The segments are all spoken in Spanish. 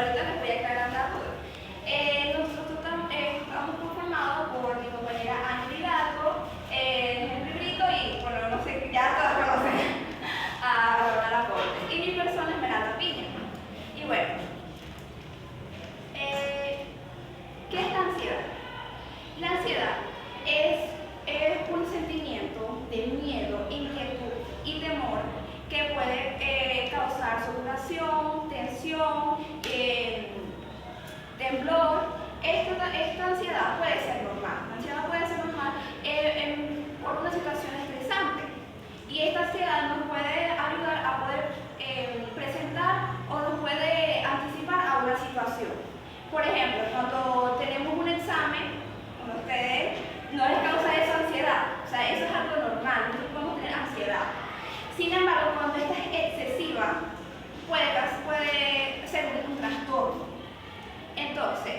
ahorita les voy a aclarar la duda. Nosotros estamos conformados por mi compañera Ángel Hidalgo, Henry Brito y, bueno, no sé, ya todos conocen a Romana Laporte. Y mi persona es Melanda Piña. Y bueno, ¿qué es la ansiedad? La ansiedad es un sentimiento de miedo, inquietud y temor que puede causar sudoración, tensión, temblor. Esta ansiedad puede ser normal. La ansiedad puede ser normal por una situación estresante. Y esta ansiedad nos puede ayudar a poder presentar o nos puede anticipar a una situación. Por ejemplo, cuando tenemos un examen, con ustedes, no les causa esa ansiedad. O sea, eso es algo normal, nosotros podemos tener ansiedad. Sin embargo, cuando esta es excesiva, puede ser un trastorno. Entonces,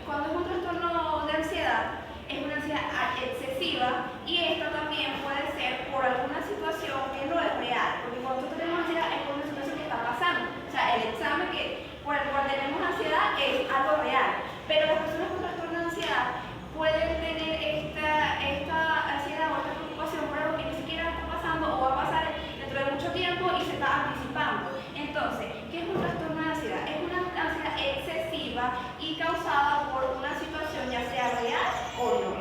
cuando es un trastorno de ansiedad, es una ansiedad excesiva y esta también puede ser por alguna situación que no es real, porque cuando nosotros tenemos ansiedad es por una situación que está pasando. O sea, el examen por el cual tenemos ansiedad es algo real, pero las personas con trastorno de ansiedad pueden tener esta ansiedad o esta preocupación por algo que ni siquiera está pasando o va a pasar dentro de mucho tiempo y se está anticipando. Entonces, ¿qué es un trastorno de ansiedad? Es una ansiedad excesiva y causada por una situación ya sea real o no.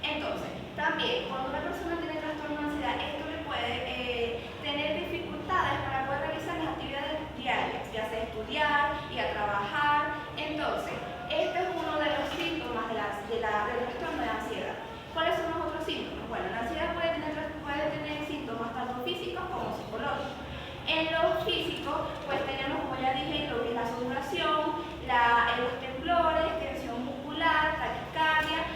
Entonces, también cuando una persona tiene trastorno de ansiedad, esto le puede tener dificultades para poder realizar las actividades diarias, ya sea estudiar, ir a trabajar. Entonces, este es uno de los síntomas del trastorno de ansiedad. ¿Cuáles son los otros síntomas? Bueno, la ansiedad puede tener síntomas tanto físicos como psicológicos. En lo físico, pues tenemos, como ya dije, lo que es la sudoración, los temblores, tensión muscular, taquicardia,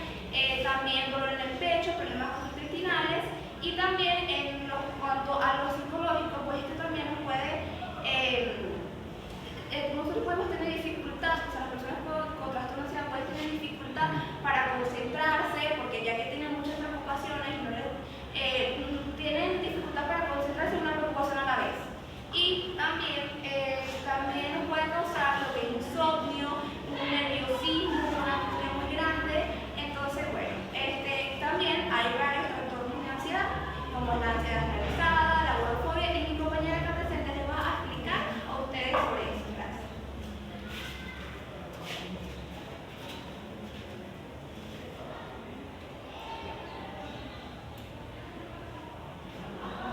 también dolor en el pecho, problemas gastrointestinales, y también en cuanto a lo psicológico, pues esto también nos puede, nosotros podemos tener dificultad, o sea, las personas con trastorno de ansiedad pueden tener dificultad para concentrarse, porque ya que tienen muchas preocupaciones, tienen dificultad para concentrarse en una preocupación a la vez. Y también nos puede causar lo que es insomnio, un nerviosismo, una angustia muy grande. Entonces, bueno, también hay varios trastornos de ansiedad, como la ansiedad generalizada, la agorafobia, y mi compañera acá presente les va a explicar a ustedes sobre eso. Gracias.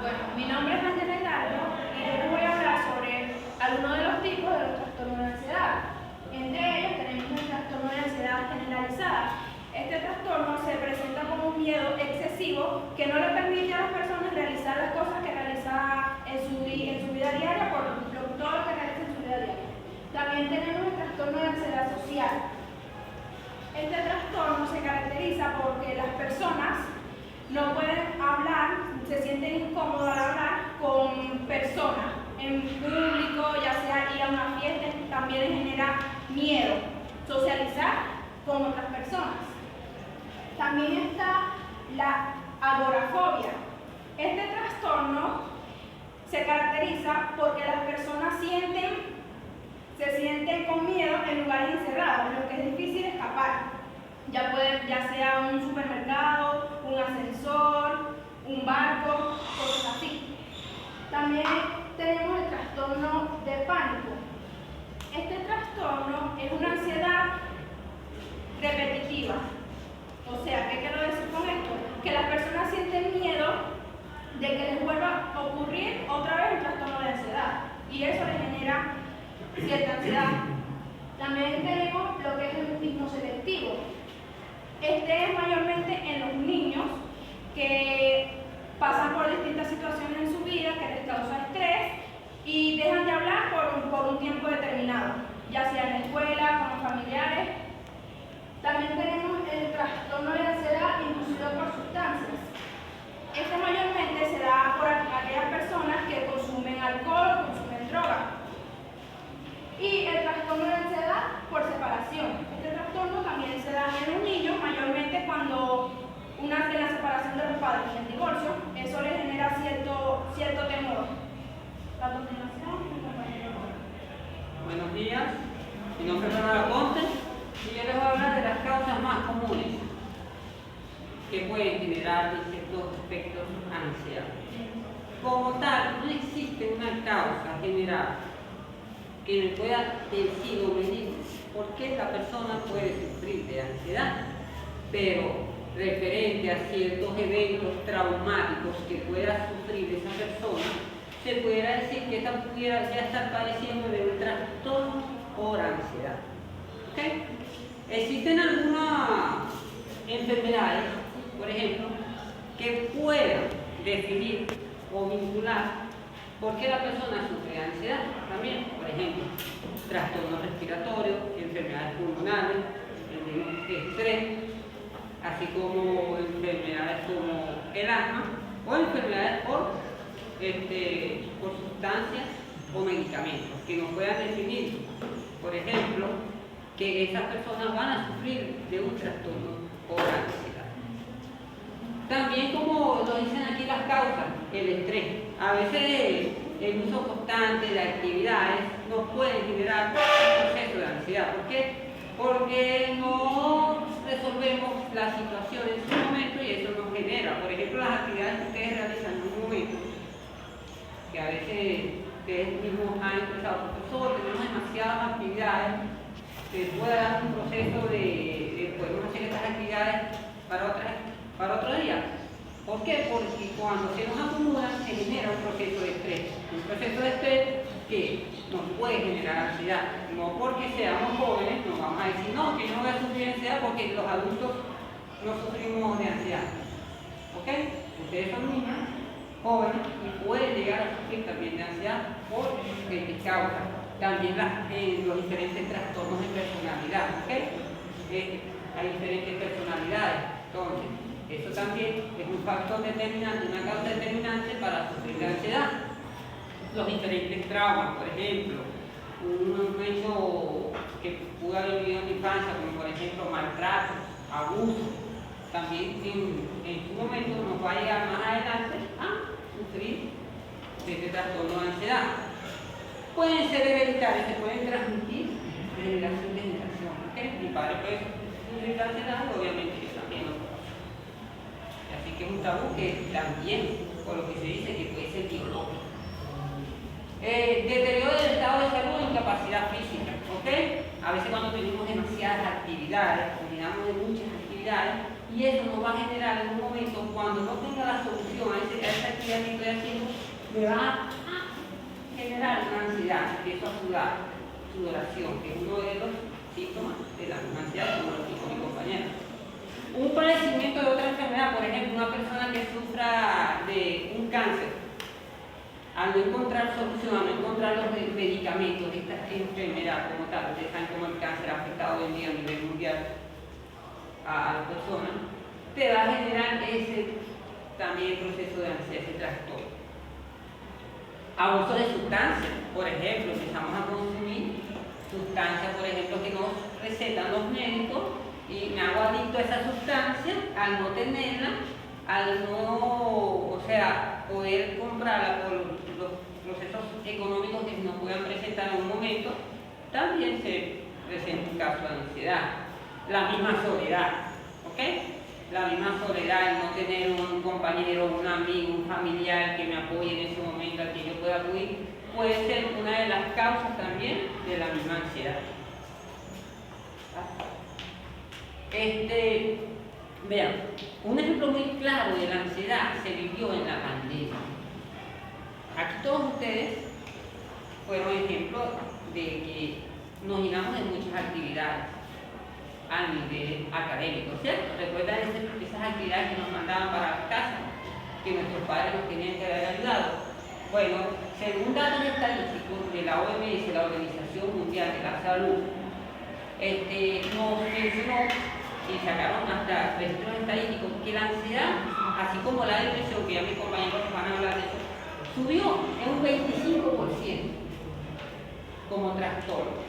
Bueno, mi nombre es Ángela Hidalgo y yo les voy a hablar sobre algunos de los tipos de los trastornos de ansiedad. Entre ellos tenemos el trastorno de ansiedad generalizada. Este trastorno se presenta como un miedo excesivo que no le permite a las personas realizar las cosas que realiza en su vida diaria, por todo lo que realiza en su vida diaria. También tenemos el trastorno de ansiedad social. Este trastorno se caracteriza porque las personas no pueden hablar, se sienten incómodos al hablar con personas en público, ya sea ir a una fiesta, también les genera miedo socializar con otras personas. También está la agorafobia. Este trastorno se caracteriza porque las personas se sienten con miedo en lugares encerrados, en los que es difícil escapar. Ya sea un supermercado, un ascensor, un barco, cosas así. También tenemos el trastorno de pánico. Este trastorno es una ansiedad repetitiva. O sea, ¿qué quiero decir con esto? Que las personas sienten miedo de que les vuelva a ocurrir otra vez un trastorno de ansiedad. Y eso les genera cierta ansiedad. También tenemos lo que es el mutismo selectivo. Este es mayormente en los niños que pasan por distintas situaciones en su vida que les causa estrés y dejan de hablar por un tiempo determinado, ya sea en la escuela, con los familiares. También tenemos el trastorno de ansiedad inducido por sustancias. Este mayormente se da por aquellas personas que consumen alcohol o consumen droga. Y el trastorno de ansiedad por separación. Este trastorno también se da en los niños, mayormente cuando en la separación de los padres y el divorcio, eso les genera cierto temor. La continuación, mi compañero. días. Mi nombre es Fernando Ponte y yo les voy a hablar de las causas más comunes que pueden generar en ciertos aspectos ansiedad. Como tal, no existe una causa general que me pueda decir o medir por qué la persona puede sufrir de ansiedad, pero referente a ciertos eventos traumáticos que pueda sufrir esa persona, se pudiera decir que esta pudiera ya estar padeciendo de un trastorno por ansiedad. ¿Okay? Existen algunas enfermedades, por ejemplo, que puedan definir o vincular por qué la persona sufre de ansiedad. También, por ejemplo, trastornos respiratorios, enfermedades pulmonares, estrés, así como enfermedades como el asma o enfermedades por sustancias o medicamentos que nos puedan definir, por ejemplo, que esas personas van a sufrir de un trastorno por ansiedad. También, como lo dicen aquí las causas, el estrés. A veces el uso constante de actividades nos puede generar un proceso de ansiedad. ¿Por qué? Porque no resolvemos la situación en su momento y eso nos genera, por ejemplo, las actividades que ustedes realizan en un momento, que a veces ustedes mismos han expresado, profesor, tenemos demasiadas actividades, se puede dar un proceso de podemos hacer estas actividades para otro día. ¿Por qué? Porque cuando se nos acumulan se genera un proceso de estrés. Un proceso de estrés que nos puede generar ansiedad. No porque seamos jóvenes, nos vamos a decir, no, que yo no voy a sufrir ansiedad porque los adultos no sufrimos de ansiedad. ¿Ok? Ustedes son niños, jóvenes, y pueden llegar a sufrir también de ansiedad por diferentes causas. También los diferentes trastornos de personalidad. ¿Ok? Hay diferentes personalidades. Entonces, eso también es un factor determinante, una causa determinante para sufrir de ansiedad. Los diferentes traumas, por ejemplo, un hecho que pudo haber vivido en la infancia, como por ejemplo maltrato, abuso, también en su momento nos va a llegar más adelante a sufrir de este trastorno de ansiedad. Pueden ser hereditarios, se pueden transmitir de generación en generación. ¿Okay? Mi padre puede sufrir de ansiedad y obviamente yo también lo puedo. Así que es un tabú que también, por lo que se dice, que puede ser biológico. Deterioro del estado de salud e incapacidad física. ¿Okay? A veces cuando tenemos demasiadas actividades, combinamos de muchas actividades, y eso nos va a generar en un momento, cuando no tenga la solución a esa actividad que estoy haciendo, me va a generar una ansiedad, empiezo a sudar, sudoración, que es uno de los síntomas de la misma ansiedad, como lo dijo mi compañero. Un padecimiento de otra enfermedad, por ejemplo, una persona que sufra de un cáncer, al no encontrar solución, al no encontrar los medicamentos de esta enfermedad como tal, ustedes saben cómo el cáncer ha afectado hoy en día a nivel mundial a las personas, te va a generar ese también proceso de ansiedad, ese trastorno. Abuso de sustancias, por ejemplo, empezamos a consumir sustancias, por ejemplo, que nos recetan los médicos y me hago adicto a esa sustancia al no tenerla, al no, poder comprarla por los procesos económicos que nos puedan presentar en un momento, también se presenta un caso de ansiedad. La misma soledad, ¿ok? La misma soledad, el no tener un compañero, un amigo, un familiar que me apoye en ese momento, al que yo pueda acudir, puede ser una de las causas también de la misma ansiedad. Vean, un ejemplo muy claro de la ansiedad se vivió en la pandemia. Aquí todos ustedes fueron ejemplos de que nos llenamos de muchas actividades a nivel académico, ¿cierto? ¿Recuerdan esas actividades que nos mandaban para la casa, que nuestros padres nos tenían que haber ayudado? Bueno, según datos estadísticos de la OMS, la Organización Mundial de la Salud, nos mencionó y sacaron hasta registros estadísticos que la ansiedad, así como la depresión, que ya mis compañeros van a hablar de eso, subió en un 25% como trastorno.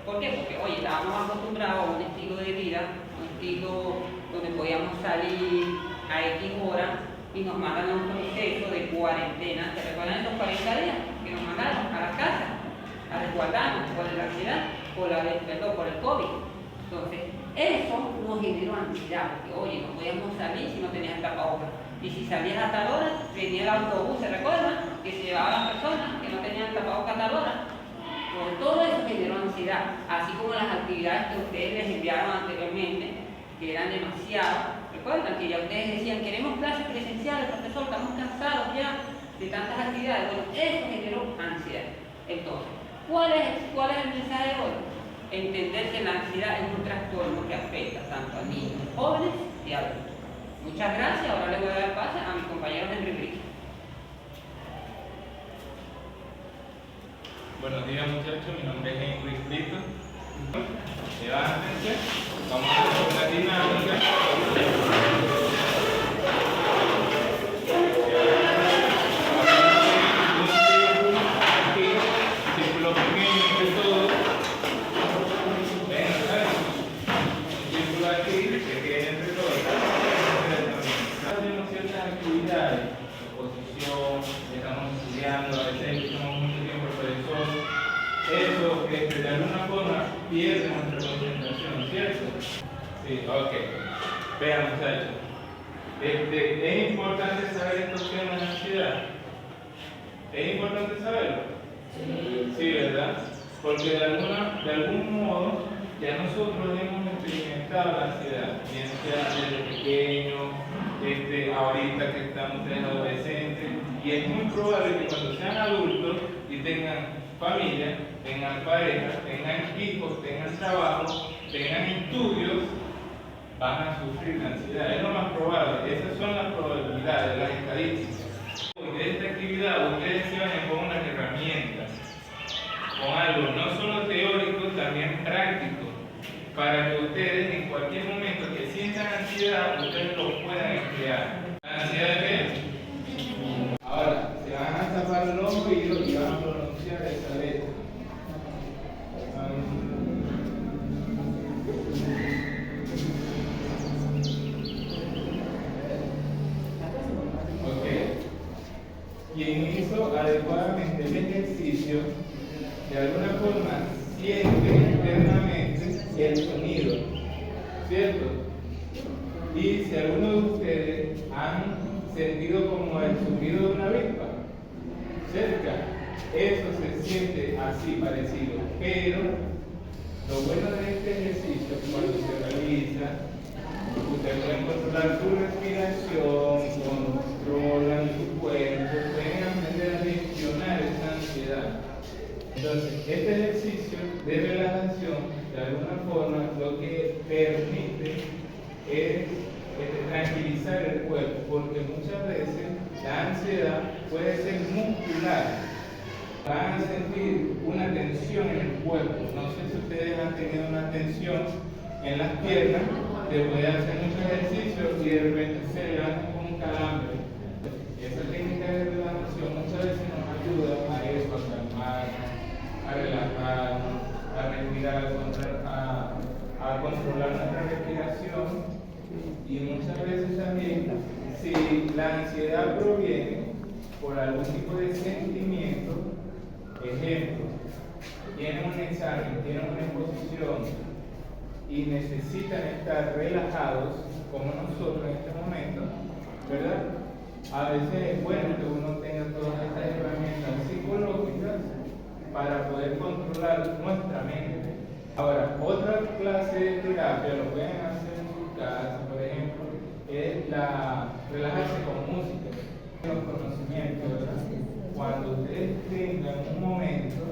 ¿Por qué? Porque, oye, estábamos acostumbrados a un estilo de vida, un estilo donde podíamos salir a X horas y nos mandan a un proceso de cuarentena. ¿Se recuerdan esos 40 días que nos mandaron a la casa? A resguardarnos por la ansiedad, por el COVID. Entonces, eso nos generó ansiedad, porque oye, no podíamos salir si no tenías el tapabocas. Y si salías a tal hora, venía el autobús, ¿se recuerdan? Que se llevaba a las personas que no tenían el tapabocas a tal hora. Pues todo eso generó ansiedad, así como las actividades que ustedes les enviaron anteriormente, que eran demasiado. Recuerdan que ya ustedes decían, queremos clases presenciales, profesor, estamos cansados ya de tantas actividades. Bueno, eso generó ansiedad. Entonces, ¿cuál es el mensaje de hoy? Entender que la ansiedad es un trastorno que afecta tanto a niños, jóvenes y adultos. Muchas gracias. Ahora le voy a dar pase a mis compañeros Henry Brito. Buenos días, muchachos, mi nombre es Henry Brito. Levántense, vamos a hacer una dinámica. Aquí, círculo pequeño entre todos. Ven, ¿sabes? Un círculo aquí, pequeño entre todos. Hacemos ciertas actividades, exposición, estamos estudiando, a veces estamos mucho tiempo por el sol. Eso de alguna forma pierde nuestra concentración, ¿cierto? Sí, ok. Vean, muchachos. Es importante saber estos temas de ansiedad. ¿Es importante saberlo? Sí, ¿verdad? Porque de algún modo ya nosotros hemos experimentado la ansiedad, bien sea desde pequeño, ahorita que estamos ustedes adolescentes, y es muy probable que cuando sean adultos y tengan familia, tengan pareja, tengan hijos, tengan trabajo, tengan estudios, van a sufrir la ansiedad. Es lo más probable. Esas son las probabilidades, las estadísticas. De esta actividad ustedes se van con unas herramientas, con algo no solo teórico, también práctico, para que ustedes en cualquier momento que sientan ansiedad, ustedes lo puedan emplear. ¿La ansiedad qué es? Ahora, se van a tapar el oído y van a pronunciar esa letra. Ok. Quien hizo adecuadamente el ejercicio, de alguna forma siente internamente el sonido, ¿cierto? Y si alguno de ustedes han sentido como el zumbido de una avispa cerca, eso se siente así parecido, pero lo bueno de este ejercicio es cuando se realiza, ustedes pueden controlar su respiración, controlan su cuerpo, pueden aprender a gestionar esa ansiedad. Entonces, este ejercicio de relajación, de alguna forma, lo que permite es tranquilizar el cuerpo, porque muchas veces la ansiedad puede ser muscular. Van a sentir una tensión en el cuerpo. No sé si ustedes han tenido una tensión en las piernas, después de hacer muchos ejercicios y de repente se levantan con un calambre. Esa técnica de relajación muchas veces nos ayuda a eso, a calmarnos, a relajarnos, a respirar, a controlar nuestra respiración. Y muchas veces también, si la ansiedad proviene por algún tipo de sentimiento, ejemplo, tienen un examen, tienen una exposición y necesitan estar relajados, como nosotros en este momento, ¿verdad? A veces es bueno que uno tenga todas estas herramientas psicológicas para poder controlar nuestra mente. Ahora, otra clase de terapia lo pueden hacer en su casa, por ejemplo, es relajarse con música, los conocimientos, ¿verdad? Cuando ustedes tengan un momento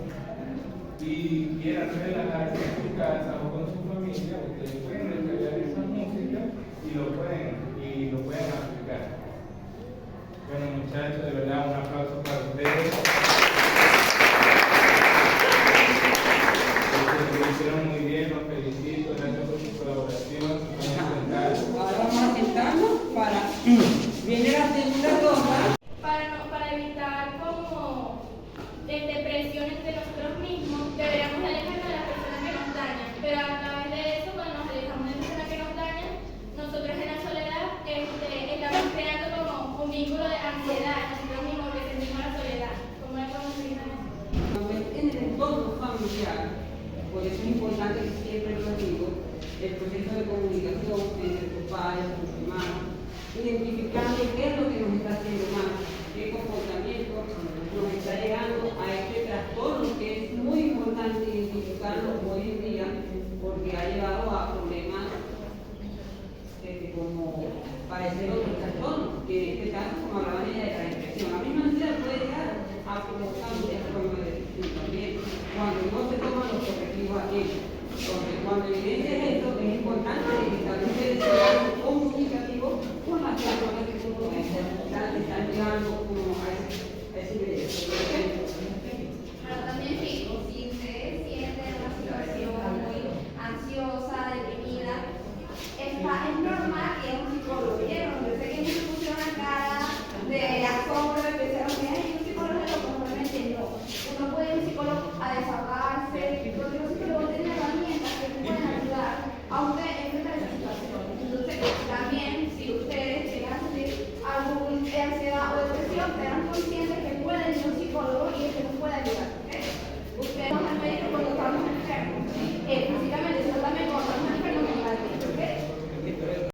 y quieran relajarse en su casa o con su familia, ustedes pueden descargar esa música y lo pueden aplicar. Bueno, muchachos, de verdad, un aplauso para ustedes. Lo hicieron muy bien, los felicito, gracias por su colaboración. Ahora vamos a sentarnos para viene la segunda ronda. Para evitar como depresión entre nosotros mismos, deberíamos alejarnos de las personas que nos dañan. Pero a través de eso, cuando nos alejamos de las personas que nos dañan, nosotros en la soledad estamos creando como un vínculo de ansiedad, nosotros mismos que sentimos la soledad. social, por eso es importante que siempre lo digo, el proceso de comunicación entre tus padres, tus hermanos, identificando qué es lo que nos está haciendo mal, qué comportamiento nos está llegando a este trastorno, que es muy importante identificarlo hoy en día, porque ha llevado a problemas como parecer otros trastornos, que en este caso, como hablaban ella de la depresión, la misma ansiedad puede llegar a provocar un trastorno de depresión también, cuando no se toman los objetivos a tiempo. Entonces, cuando evidencia esto, es importante establecer ese diálogo comunicativo con las personas que están llegando como a ese nivel.